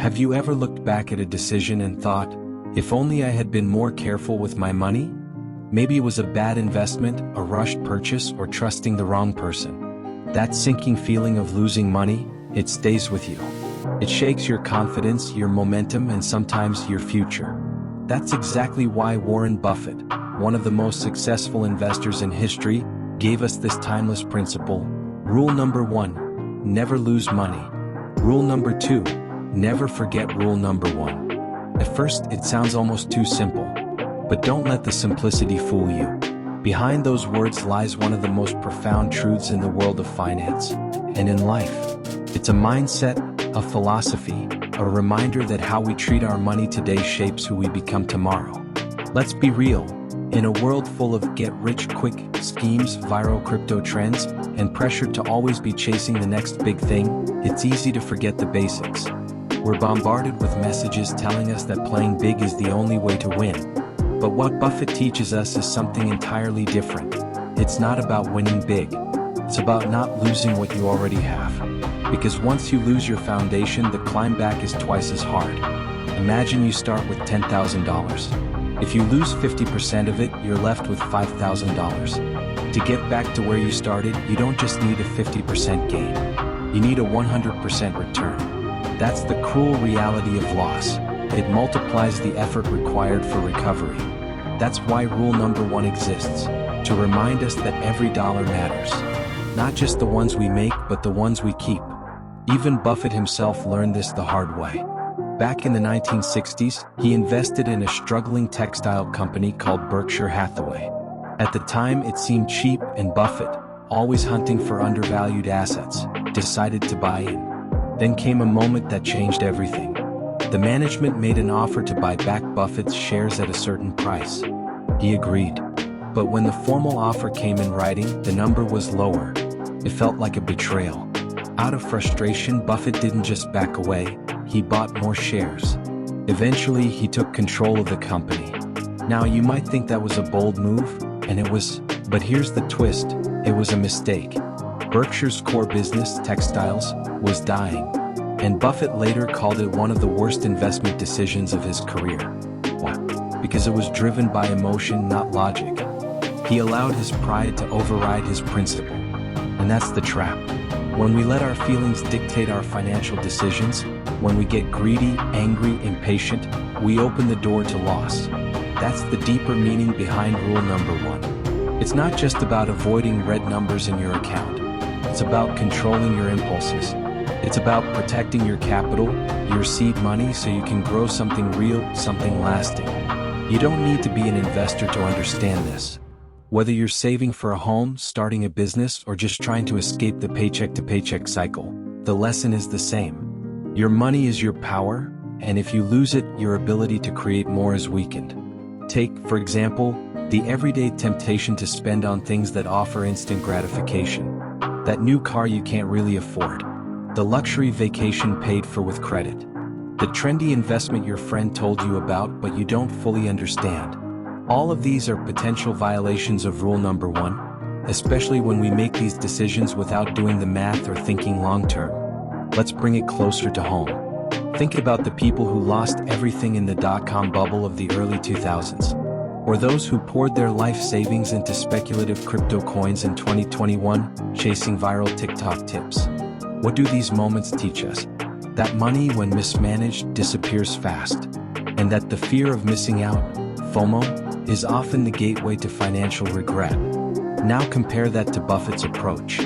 Have you ever looked back at a decision and thought, if only I had been more careful with my money? Maybe it was a bad investment, a rushed purchase, or trusting the wrong person. That sinking feeling of losing money, it stays with you. It shakes your confidence, your momentum, and sometimes your future. That's exactly why Warren Buffett, one of the most successful investors in history, gave us this timeless principle. Rule number 1, never lose money. Rule number 2, never forget rule number 1. At first, it sounds almost too simple. But don't let the simplicity fool you. Behind those words lies one of the most profound truths in the world of finance and in life. It's a mindset, a philosophy, a reminder that how we treat our money today shapes who we become tomorrow. Let's be real. In a world full of get-rich-quick schemes, viral crypto trends, and pressure to always be chasing the next big thing, it's easy to forget the basics. We're bombarded with messages telling us that playing big is the only way to win. But what Buffett teaches us is something entirely different. It's not about winning big. It's about not losing what you already have. Because once you lose your foundation, the climb back is twice as hard. Imagine you start with $10,000. If you lose 50% of it, you're left with $5,000. To get back to where you started, you don't just need a 50% gain. You need a 100% return. That's the cruel reality of loss. It multiplies the effort required for recovery. That's why rule number 1 exists, to remind us that every dollar matters. Not just the ones we make, but the ones we keep. Even Buffett himself learned this the hard way. Back in the 1960s, he invested in a struggling textile company called Berkshire Hathaway. At the time, it seemed cheap, and Buffett, always hunting for undervalued assets, decided to buy in. Then came a moment that changed everything. The management made an offer to buy back Buffett's shares at a certain price. He agreed. But when the formal offer came in writing, the number was lower. It felt like a betrayal. Out of frustration, Buffett didn't just back away, he bought more shares. Eventually, he took control of the company. Now, you might think that was a bold move, and it was, but here's the twist, it was a mistake. Berkshire's core business, textiles, was dying. And Buffett later called it one of the worst investment decisions of his career. Why? Because it was driven by emotion, not logic. He allowed his pride to override his principle. And that's the trap. When we let our feelings dictate our financial decisions, when we get greedy, angry, impatient, we open the door to loss. That's the deeper meaning behind rule number 1. It's not just about avoiding red numbers in your account. It's about controlling your impulses. It's about protecting your capital, your seed money, so you can grow something real, something lasting. You don't need to be an investor to understand this. Whether you're saving for a home, starting a business, or just trying to escape the paycheck-to-paycheck cycle, the lesson is the same. Your money is your power, and if you lose it, your ability to create more is weakened. Take, for example, the everyday temptation to spend on things that offer instant gratification. That new car you can't really afford. The luxury vacation paid for with credit. The trendy investment your friend told you about but you don't fully understand. All of these are potential violations of rule number 1, especially when we make these decisions without doing the math or thinking long-term. Let's bring it closer to home. Think about the people who lost everything in the dot-com bubble of the early 2000s. Or those who poured their life savings into speculative crypto coins in 2021, chasing viral TikTok tips. What do these moments teach us? That money, when mismanaged, disappears fast. And that the fear of missing out, FOMO, is often the gateway to financial regret. Now compare that to Buffett's approach.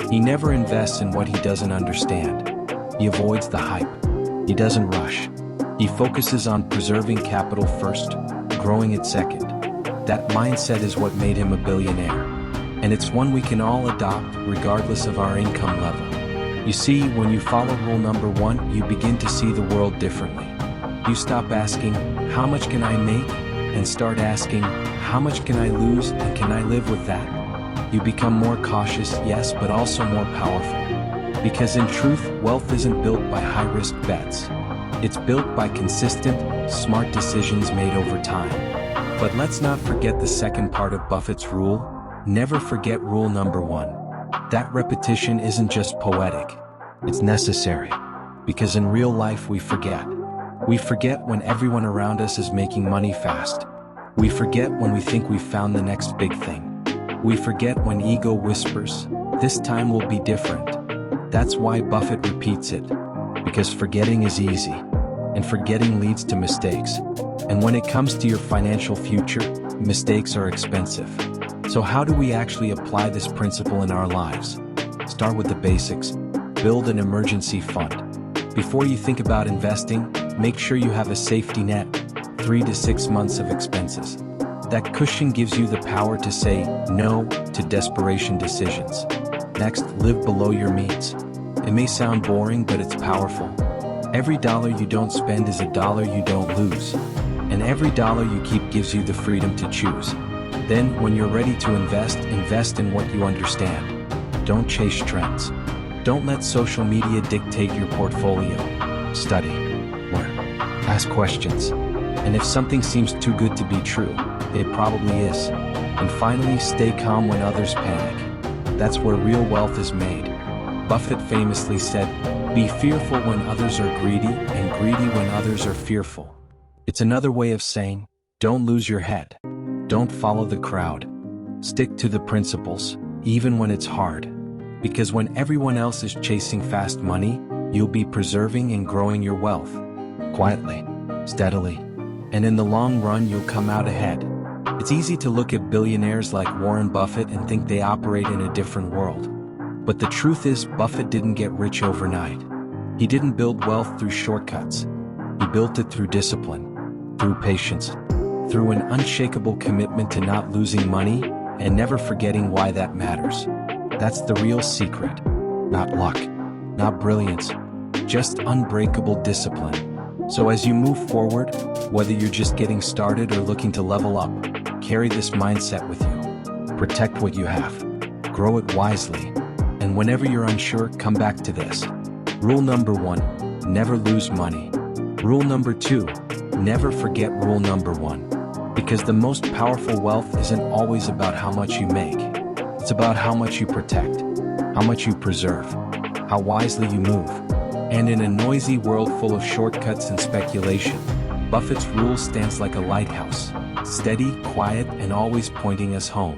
He never invests in what he doesn't understand. He avoids the hype. He doesn't rush. He focuses on preserving capital first, growing it second. That mindset is what made him a billionaire. And it's one we can all adopt regardless of our income level. You see, when you follow rule number 1, you begin to see the world differently. You stop asking, how much can I make? And start asking, how much can I lose and can I live with that? You become more cautious, yes, but also more powerful. Because in truth, wealth isn't built by high-risk bets. It's built by consistent, smart decisions made over time. But let's not forget the second part of Buffett's rule. Never forget rule number 1. That repetition isn't just poetic. It's necessary. Because in real life we forget. We forget when everyone around us is making money fast. We forget when we think we've found the next big thing. We forget when ego whispers, "This time will be different." That's why Buffett repeats it. Because forgetting is easy, and forgetting leads to mistakes. And when it comes to your financial future, mistakes are expensive. So how do we actually apply this principle in our lives? Start with the basics. Build an emergency fund. Before you think about investing, make sure you have a safety net, 3 to 6 months of expenses. That cushion gives you the power to say no to desperation decisions. Next, live below your means. It may sound boring, but it's powerful. Every dollar you don't spend is a dollar you don't lose. And every dollar you keep gives you the freedom to choose. Then, when you're ready to invest in what you understand. Don't chase trends. Don't let social media dictate your portfolio. Study, learn, ask questions. And if something seems too good to be true, it probably is. And finally, stay calm when others panic. That's where real wealth is made. Buffett famously said, "Be fearful when others are greedy, and greedy when others are fearful." It's another way of saying, don't lose your head. Don't follow the crowd. Stick to the principles, even when it's hard. Because when everyone else is chasing fast money, you'll be preserving and growing your wealth. Quietly, steadily. And in the long run, you'll come out ahead. It's easy to look at billionaires like Warren Buffett and think they operate in a different world. But the truth is, Buffett didn't get rich overnight. He didn't build wealth through shortcuts. He built it through discipline, through patience, through an unshakable commitment to not losing money and never forgetting why that matters. That's the real secret. Not luck, not brilliance, just unbreakable discipline. So as you move forward, whether you're just getting started or looking to level up, carry this mindset with you. Protect what you have. Grow it wisely. And whenever you're unsure, come back to this. Rule number 1, never lose money. Rule number 2, never forget rule number 1. Because the most powerful wealth isn't always about how much you make. It's about how much you protect, how much you preserve, how wisely you move. And in a noisy world full of shortcuts and speculation, Buffett's rule stands like a lighthouse, steady, quiet, and always pointing us home.